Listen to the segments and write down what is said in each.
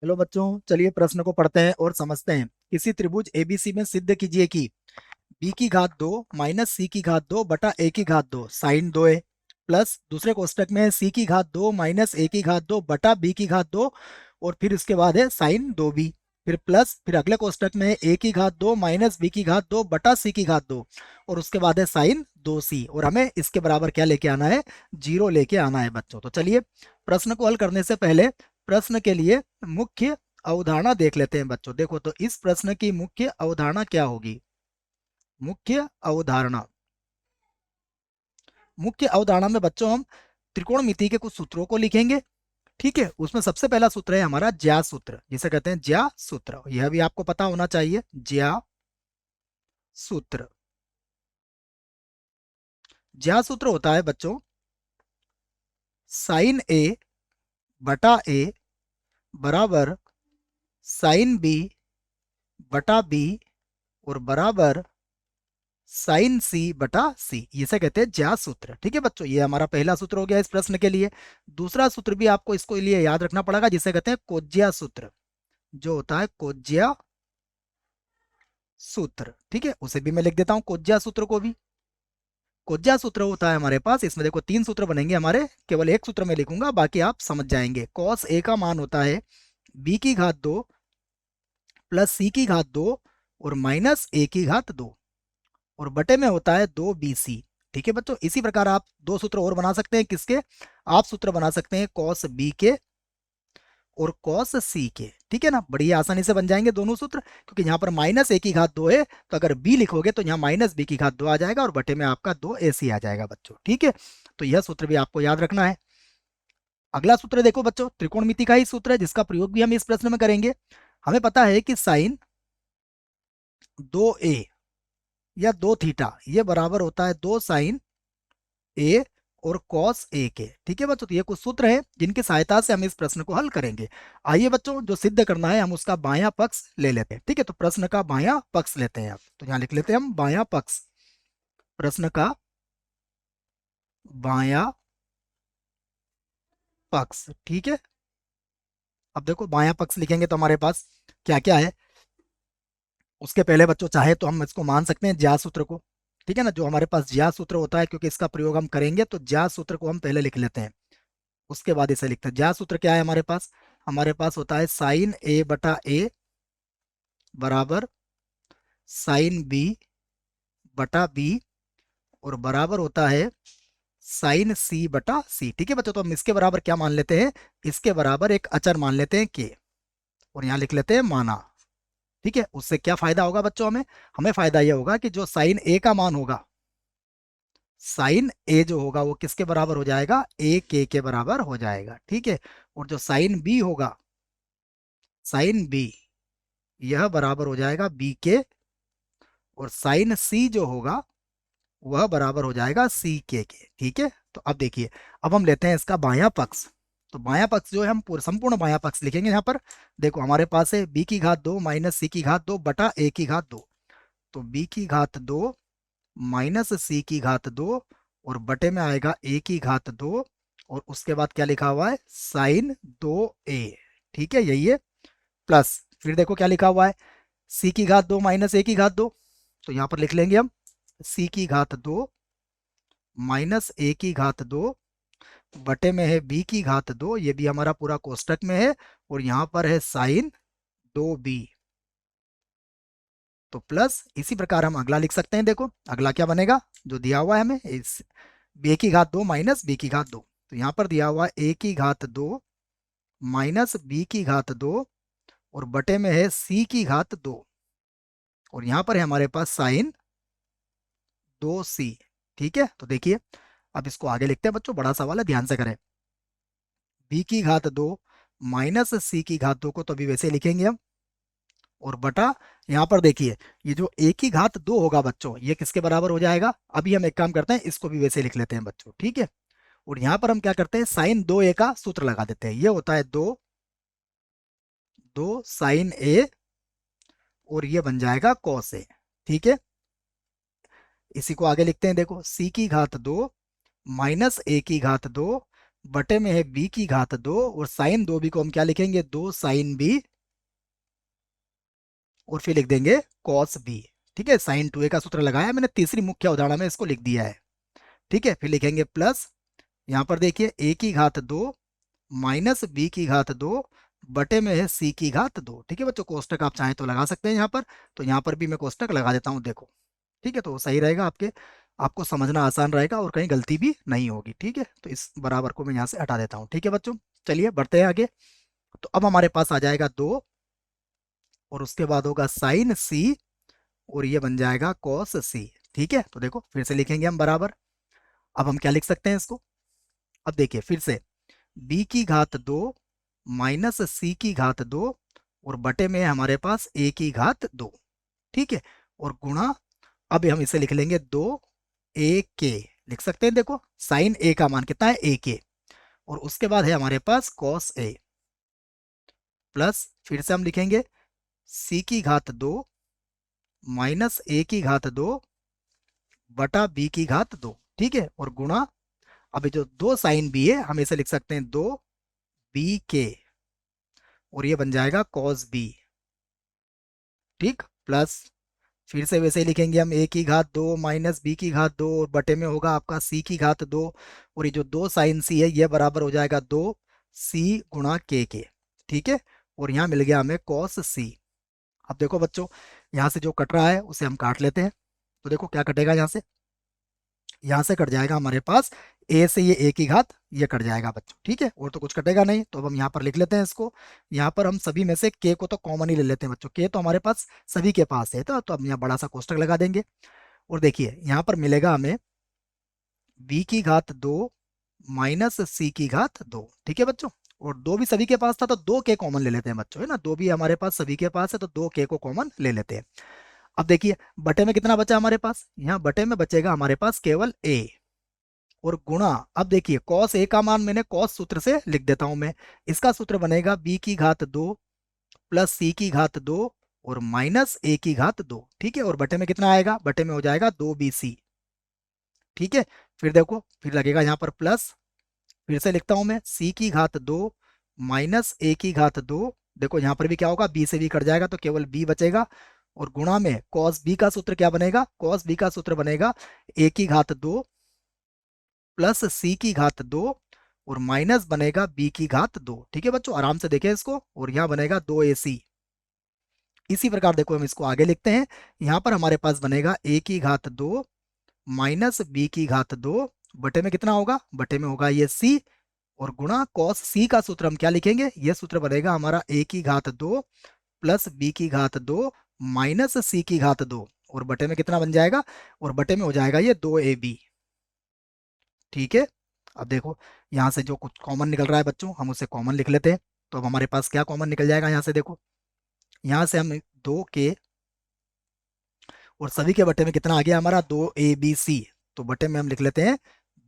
Hello बच्चों, चलिए प्रश्न को पढ़ते हैं और समझते हैं। किसी त्रिभुज एबीसी में सिद्ध कीजिए कि बी की घात दो माइनस सी की घात दो बटा ए की घात दो साइन दो ए प्लस दूसरे कोष्टक में है सी की घात दो माइनस ए की घात दो बटा बी की घात दो और फिर उसके बाद है साइन दो बी। फिर प्लस फिर अगले कोष्टक में है ए की घात दो माइनस बी की घात दो बटा सी की घात दो और उसके बाद है साइन दो सी और हमें इसके बराबर क्या लेके आना है, जीरो लेके आना है बच्चों। तो चलिए प्रश्न को हल करने से पहले प्रश्न के लिए मुख्य अवधारणा देख लेते हैं बच्चों। देखो तो इस प्रश्न की मुख्य अवधारणा क्या होगी। मुख्य अवधारणा मुख्य अवधारणा में बच्चों हम त्रिकोणमिति के कुछ सूत्रों को लिखेंगे। ठीक है, उसमें सबसे पहला सूत्र है हमारा ज्या सूत्र, जिसे कहते हैं ज्या सूत्र। यह भी आपको पता होना चाहिए, ज्या सूत्र। ज्या सूत्र होता है बच्चों साइन ए बटा ए बराबर साइन बी बटा बी और बराबर साइन सी बटा सी, इसे कहते हैं ज्या सूत्र। ठीक है बच्चों, ये हमारा पहला सूत्र हो गया इस प्रश्न के लिए। दूसरा सूत्र भी आपको इसको लिए याद रखना पड़ेगा, जिसे कहते हैं कोज्या सूत्र, जो होता है कोज्या सूत्र। ठीक है, उसे भी मैं लिख देता हूं, कोज्या सूत्र को भी। कोज्या सूत्र होता है हमारे पास, इसमें देखो तीन सूत्र बनेंगे हमारे, केवल एक सूत्र में लिखूंगा, बाकी आप समझ जाएंगे। कॉस ए का मान होता है बी की घात दो प्लस सी की घात दो और माइनस ए की घात दो और बटे में होता है दो बी सी। ठीक है बच्चों, इसी प्रकार आप दो सूत्र और बना सकते हैं। किसके? आप सूत्र बना सकते हैं कॉस बी के और कॉस सी के। ठीक है ना, बड़ी आसानी से बन जाएंगे दोनों सूत्र, क्योंकि यहाँ पर माइनस ए की घात दो है, तो अगर बी लिखोगे तो यहाँ माइनस बी की घात दो आ जाएगा और बटे में आपका दो ए सी आ जाएगा बच्चों। ठीक है, तो यह सूत्र भी आपको याद रखना है। अगला सूत्र देखो बच्चों, त्रिकोणमिति का ही सूत्र है, जिसका प्रयोग भी हम इस प्रश्न में करेंगे। हमें पता है कि साइन दो ए या दो थीटा ये बराबर होता है दो साइन ए और कॉस ए के। ठीक है बच्चों, तो ये कुछ सूत्र हैं जिनकी सहायता से हम इस प्रश्न को हल करेंगे। आइए बच्चों, जो सिद्ध करना है हम उसका बायां पक्ष ले लेते हैं। ठीक है, तो प्रश्न का बायां पक्ष लेते हैं। आप तो यहाँ लिख लेते हैं हम बायां पक्ष। प्रश्न का बायां पक्ष। ठीक है, अब देखो बायां पक्ष लिखेंगे तो हमारे पास क्या क्या है। उसके पहले बच्चों चाहे तो हम इसको मान सकते हैं ज्या सूत्र को। ठीक है ना, जो हमारे पास ज्या सूत्र होता है, क्योंकि इसका प्रयोग हम करेंगे, तो ज्या सूत्र को हम पहले लिख लेते हैं, उसके बाद इसे लिखते हैं। ज्या सूत्र क्या है हमारे पास? हमारे पास होता है साइन ए बटा ए बराबर साइन बी बटा बी और बराबर होता है साइन सी बटा सी। ठीक है बच्चों, तो हम इसके बराबर क्या मान लेते हैं? इसके बराबर एक अचर मान लेते हैं के और यहाँ लिख लेते हैं माना। ठीक है, उससे क्या फायदा होगा बच्चों? हमें हमें फायदा यह होगा कि जो साइन ए का मान होगा, साइन ए जो होगा वो किसके बराबर हो जाएगा? ए के बराबर हो जाएगा। ठीक है, और जो साइन बी होगा, साइन बी यह बराबर हो जाएगा बी के और साइन सी जो होगा वह बराबर हो जाएगा सी के। ठीक है, तो अब देखिए, अब हम लेते हैं इसका बायां पक्ष। तो बायां पक्ष जो है हम संपूर्ण बायां पक्ष लिखेंगे। यहाँ पर देखो हमारे पास है बी की घात दो माइनस सी की घात दो बटा ए की घात दो। तो बी की घात दो माइनस सी की घात दो और बटे में आएगा ए की घात दो और उसके बाद क्या लिखा हुआ है? साइन दो ए। ठीक है, यही है। प्लस फिर देखो क्या लिखा हुआ है, सी की घात दो माइनस ए की घात दो। तो यहाँ पर लिख लेंगे हम सी की घात दो माइनस ए की घात दो बटे में है बी की घात दो, ये भी हमारा पूरा कोष्टक में है और यहाँ पर है साइन दो बी। तो प्लस इसी प्रकार हम अगला लिख सकते हैं। देखो अगला क्या बनेगा जो दिया हुआ है हमें, इस बी की घात दो माइनस बी की घात दो। तो यहाँ पर दिया हुआ है ए की घात दो माइनस बी की घात दो और बटे में है सी की घात दो और यहाँ पर है हमारे पास साइन दो सी। ठीक है, तो देखिए अब इसको आगे लिखते हैं बच्चों, बड़ा सवाल है, ध्यान से करें। बी की घात दो माइनस सी की घात दो को तो अभी वैसे लिखेंगे हम और बटा यहाँ पर देखिए ये जो ए की घात दो होगा बच्चों, ये किसके बराबर हो जाएगा? अभी हम एक काम करते हैं, इसको भी वैसे लिख लेते हैं बच्चों। ठीक है, और यहाँ पर हम क्या करते हैं, साइन दो ए का सूत्र लगा देते हैं। ये होता है दो दो साइन ए और ये बन जाएगा कॉस ए। ठीक है, इसी को आगे लिखते हैं। देखो सी की घात दो माइनस ए की घात दो बटे में है बी की घात 2, और साइन 2b को हम क्या लिखेंगे, 2 साइन बी, और फिर लिख देंगे कॉस बी। ठीक है, साइन 2a का सूत्र लगाया मैंने, तीसरी मुख्य उदाहरण में इसको लिख दिया है। ठीक है, फिर लिखेंगे प्लस, यहाँ पर देखिए a की घात 2 माइनस बी की घात 2 बटे में है c की घात 2। ठीक है बच्चों, कोष्टक आप चाहें तो लगा सकते हैं यहाँ पर, तो यहाँ पर भी मैं कोष्टक लगा देता हूँ, देखो। ठीक है, तो वो सही रहेगा, आपको समझना आसान रहेगा और कहीं गलती भी नहीं होगी। ठीक है, तो इस बराबर को मैं यहाँ से हटा देता हूँ। ठीक है बच्चों, चलिए बढ़ते हैं आगे। तो अब हमारे पास आ जाएगा 2, और उसके बाद होगा साइन सी, और ये बन जाएगा कॉस सी। ठीक है, तो देखो फिर से लिखेंगे हम बराबर। अब हम क्या लिख सकते हैं इसको, अब देखिए फिर से, b की घात 2 माइनस सी की घात 2, और बटे में है हमारे पास a की घात 2। ठीक है, और गुणा, अब हम इसे लिख लेंगे 2 a के, लिख सकते हैं, देखो साइन a का मान कितना है, a के, और उसके बाद है हमारे पास कॉस a, प्लस फिर से हम लिखेंगे c की घात 2 माइनस a की घात 2 बटा b की घात 2। ठीक है, और गुणा, अभी जो 2 साइन b है हम इसे लिख सकते हैं 2 b के, और ये बन जाएगा कॉस b। ठीक, प्लस फिर से वैसे ही लिखेंगे हम, a की घात 2 माइनस बी की घात 2, और बटे में होगा आपका c की घात 2, और ये जो 2 साइन c है ये बराबर हो जाएगा 2 c गुणा के। ठीक है, और यहाँ मिल गया हमें कॉस c। अब देखो बच्चों, यहाँ से जो कट रहा है उसे हम काट लेते हैं। तो देखो क्या कटेगा, यहाँ से कट जाएगा हमारे पास a से ये a की घात, ये कट जाएगा बच्चों। ठीक है, और तो कुछ कटेगा नहीं, तो अब हम यहाँ पर लिख लेते हैं इसको। यहाँ पर हम सभी में से k को तो कॉमन ही ले लेते हैं बच्चों, k तो हमारे पास सभी के पास है, तो अब यहाँ बड़ा सा कोष्टक लगा देंगे। और देखिए यहाँ पर मिलेगा हमें b की घात 2 माइनस c की घात 2। ठीक है बच्चों, और 2 भी सभी के पास था तो 2k कॉमन ले लेते हैं बच्चों, है ना, 2 भी हमारे पास सभी के पास है तो 2k को कॉमन ले लेते हैं। अब देखिए बटे में कितना बचा हमारे पास, यहाँ बटे में बचेगा हमारे पास केवल a, और गुणा, अब देखिए कॉस ए का मान मैंने कॉस सूत्र से लिख देता हूं मैं, इसका सूत्र बनेगा b की घात 2 प्लस c की घात 2 और माइनस a की घात 2। ठीक है, और बटे में कितना आएगा, बटे में हो जाएगा 2bc। ठीक है, फिर देखो फिर लगेगा यहाँ पर प्लस, फिर से लिखता हूं मैं, c की घात 2 माइनस a की घात 2, देखो यहाँ पर भी क्या होगा, b से b कट जाएगा तो केवल b बचेगा, और गुणा में cos b का सूत्र क्या बनेगा, cos b का सूत्र बनेगा a की घात 2 प्लस सी की घात 2, और माइनस बनेगा बी की घात 2। ठीक है बच्चों, आराम से देखें इसको, और यहाँ बनेगा 2ac। इसी प्रकार देखो हम इसको आगे लिखते हैं, यहाँ पर हमारे पास बनेगा a की घात 2 माइनस बी की घात 2, बटे में कितना होगा, बटे में होगा ये c, और गुणा कॉस c का सूत्र हम क्या लिखेंगे, ये सूत्र बनेगा हमारा a की घात 2 प्लस बी की घात 2 माइनस सी की घात 2, और बटे में कितना बन जाएगा, और बटे में हो जाएगा ये 2ab। ठीक है, अब देखो यहाँ से जो कुछ कॉमन निकल रहा है बच्चों हम उसे कॉमन लिख लेते हैं। तो अब हमारे पास क्या कॉमन निकल जाएगा, यहाँ से देखो, यहाँ से हम 2k, और सभी के बटे में कितना आ गया हमारा, 2abc, तो बटे में हम लिख लेते हैं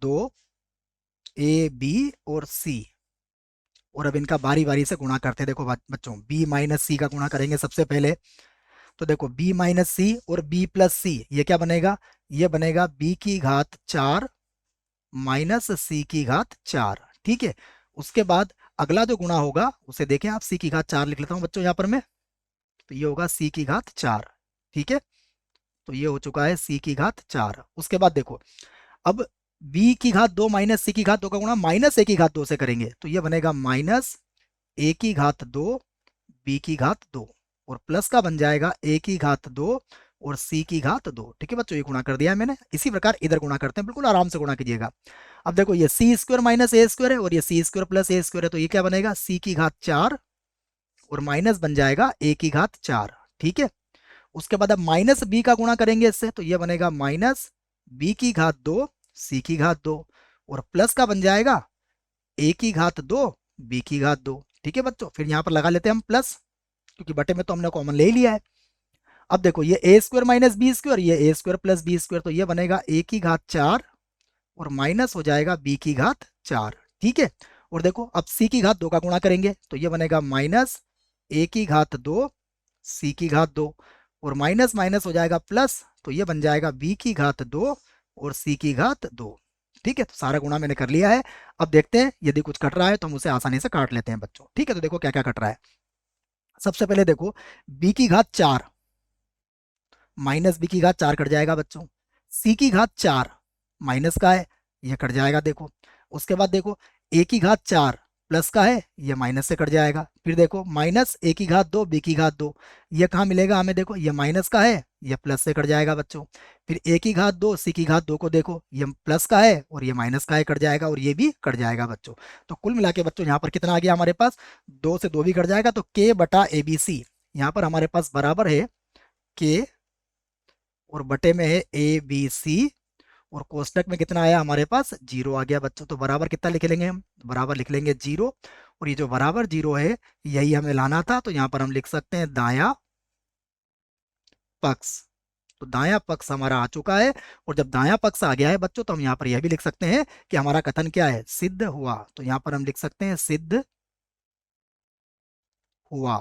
2ab और c, और अब इनका बारी बारी से गुणा करते हैं। देखो बच्चों, b माइनस सी का गुणा करेंगे सबसे पहले, तो देखो b माइनस सी और b प्लस सी, ये क्या बनेगा, ये बनेगा b की घात 4 माइनस सी की घात 4। ठीक है, उसके बाद अगला जो गुणा होगा उसे देखें आप, सी की घात 4 लिख लेता हूं बच्चों यहाँ पर मैं, तो ये होगा सी की घात 4। ठीक है, तो ये हो चुका है सी की घात 4। उसके बाद देखो, अब b की घात 2 माइनस सी की घात 2 का गुणा माइनस ए की घात 2 से करेंगे, तो ये बनेगा माइनस ए की घात 2 बी की घात 2, और प्लस का बन जाएगा ए की घात 2 और सी की घात 2। ठीक है बच्चों, ये गुणा कर दिया है मैंने। इसी प्रकार इधर गुणा करते हैं, बिल्कुल आराम से गुणा कीजिएगा। अब देखो ये सी स्क्वायर माइनस ए स्क्वायर है, और ये सी स्क्वायर प्लस ए स्क्वायर है, तो ये क्या बनेगा, सी की घात 4 और माइनस बन जाएगा ए की घात 4। ठीक है, उसके बाद अब माइनस बी का गुणा करेंगे इससे, तो ये बनेगा माइनस बी की घात 2 सी की घात 2, और प्लस का बन जाएगा ए की घात 2 बी की घात 2। ठीक है बच्चों, फिर यहाँ पर लगा लेते हैं हम प्लस, क्योंकि बटे में तो हमने कॉमन ले ही लिया है। अब देखो ये ए स्क्वायर माइनस बी स्क्वायर, ये ए स्क्वायर प्लस बी स्क्वायर, तो ये बनेगा ए की घात 4 और माइनस हो जाएगा बी की घात 4। ठीक है, और देखो अब सी की घात 2 का गुणा करेंगे, तो ये बनेगा माइनस ए की घात 2 सी की घात 2, और माइनस माइनस हो जाएगा प्लस, तो ये बन जाएगा बी की घात 2 और सी की घात 2। ठीक है, तो सारा गुणा मैंने कर लिया है। अब देखते हैं यदि कुछ कट रहा है तो हम उसे आसानी से काट लेते हैं बच्चों। ठीक है, तो देखो क्या क्या कट रहा है। सबसे पहले देखो, बी की घात 4 माइनस बी की घात 4 कट जाएगा बच्चों। सी की घात 4 माइनस का है, ये कट जाएगा देखो। उसके बाद देखो, ए की घात 4 प्लस का है, ये माइनस से कट जाएगा। फिर देखो माइनस ए की घात 2 बी की घात 2, ये कहाँ मिलेगा हमें, देखो ये माइनस का है, ये प्लस से कट जाएगा बच्चों। फिर ए की घात 2 सी की घात 2 को देखो, ये प्लस का है और ये माइनस का है, कट जाएगा और ये भी कट जाएगा बच्चों। तो कुल मिला के बच्चों यहाँ पर कितना आ गया हमारे पास, 2 से 2 भी कट जाएगा, तो के बटा ए बी सी यहाँ पर हमारे पास बराबर है के, और बटे में है ए बी सी, और कोष्टक में कितना आया हमारे पास, जीरो आ गया बच्चों। तो बराबर कितना लिख लेंगे हम, बराबर लिख लेंगे जीरो। और ये जो बराबर जीरो है यही हमें लाना था, तो यहाँ पर हम लिख सकते हैं दाया पक्ष। तो दाया पक्ष हमारा आ चुका है। और जब दाया पक्ष आ गया है बच्चों, तो हम यहाँ पर यह भी लिख सकते हैं कि हमारा कथन क्या है, सिद्ध हुआ। तो यहाँ पर हम लिख सकते हैं सिद्ध हुआ।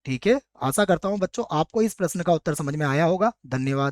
ठीक है, आशा करता हूँ बच्चों आपको इस प्रश्न का उत्तर समझ में आया होगा। धन्यवाद।